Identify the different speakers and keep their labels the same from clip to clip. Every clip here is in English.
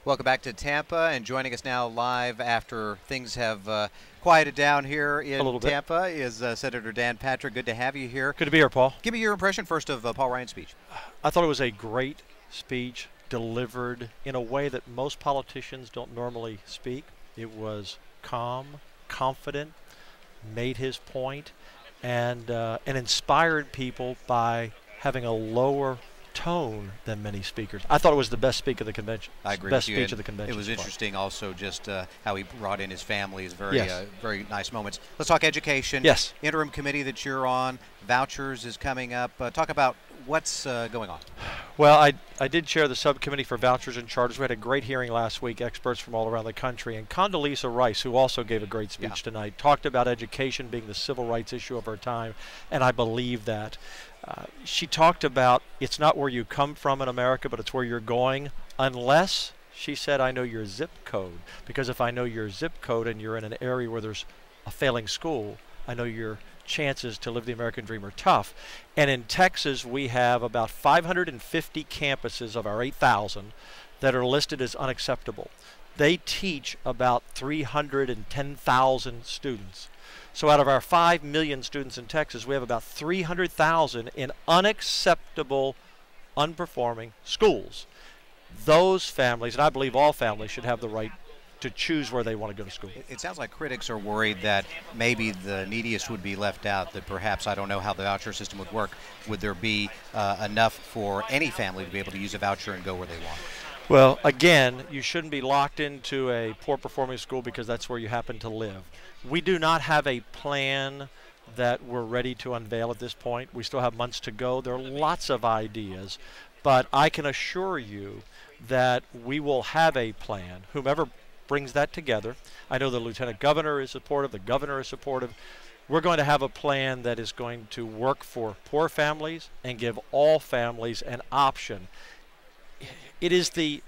Speaker 1: Welcome back to Tampa, and joining us now live after things have quieted down here in Tampa is Senator Dan Patrick. Good to have you here.
Speaker 2: Good to be here, Paul.
Speaker 1: Give me your impression first of Paul Ryan's speech.
Speaker 2: I thought it was a great speech delivered in a way that most politicians don't normally speak. It was calm, confident, made his point, and inspired people by having a lower tone than many speakers. I thought it was the best speech of the convention.
Speaker 1: I agree
Speaker 2: best
Speaker 1: with you.
Speaker 2: Speech of the convention.
Speaker 1: It was interesting also just how he brought in his family. Is very
Speaker 2: Yes.
Speaker 1: very nice moments. Let's talk education.
Speaker 2: Yes.
Speaker 1: Interim committee that you're on, Vouchers is coming up. Talk about what's going on.
Speaker 2: Well, I did chair the subcommittee for vouchers and charters. We had a great hearing last week, experts from all around the country. And Condoleezza Rice, who also gave a great speech tonight, talked about education being the civil rights issue of our time, and I believe that. She talked about it's not where you come from in America, but it's where you're going, unless, she said, I know your zip code. Because if I know your zip code and you're in an area where there's a failing school, I know your chances to live the American dream are tough. And in Texas, we have about 550 campuses of our 8,000 that are listed as unacceptable. They teach about 310,000 students. So out of our 5 million students in Texas, we have about 300,000 in unacceptable, unperforming schools. Those families, and I believe all families, should have the right to choose where they want to go to school.
Speaker 1: It sounds like critics are worried that maybe the neediest would be left out, that perhaps, I don't know how the voucher system would work, would there be enough for any family to be able to use a voucher and go where they want?
Speaker 2: Well, again, you shouldn't be locked into a poor performing school because that's where you happen to live. We do not have a plan that we're ready to unveil at this point. We still have months to go. There are lots of ideas, but I can assure you that we will have a plan, whomever brings that together. I know the Lieutenant Governor is supportive, the Governor is supportive. We're going to have a plan that is going to work for poor families and give all families an option. It is the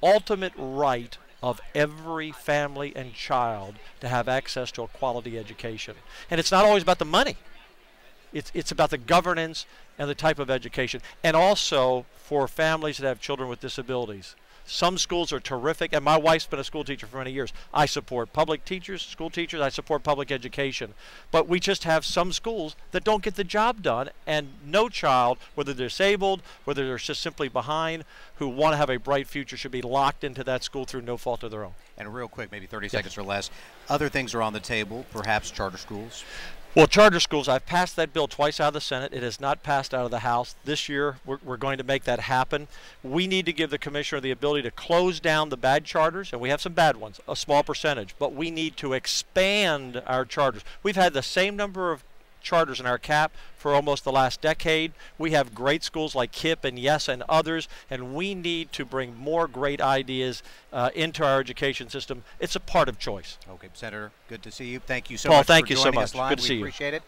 Speaker 2: ultimate right of every family and child to have access to a quality education. And it's not always about the money. It's about the governance and the type of education. And also for families that have children with disabilities. Some schools are terrific, and my wife's been a school teacher for many years. I support public teachers, school teachers, I support public education. But we just have some schools that don't get the job done, and no child, whether they're disabled, whether they're just simply behind, who want to have a bright future should be locked into that school through no fault of their own.
Speaker 1: And real quick, maybe 30 seconds or less, other things are on the table, perhaps charter schools?
Speaker 2: Well, charter schools, I've passed that bill twice out of the Senate. It has not passed out of the House. This year, we're going to make that happen. We need to give the commissioner the ability to close down the bad charters, and we have some bad ones, a small percentage, but we need to expand our charters. We've had the same number of charters in our cap for almost the last decade. We have great schools like KIPP and YES and others, and we need to bring more great ideas into our education system. It's a part of choice.
Speaker 1: Okay, Senator, good to see you. Thank you so
Speaker 2: Paul,
Speaker 1: much
Speaker 2: thank
Speaker 1: for
Speaker 2: you so
Speaker 1: joining
Speaker 2: much.
Speaker 1: us live.
Speaker 2: Good to see
Speaker 1: we
Speaker 2: you.
Speaker 1: appreciate it.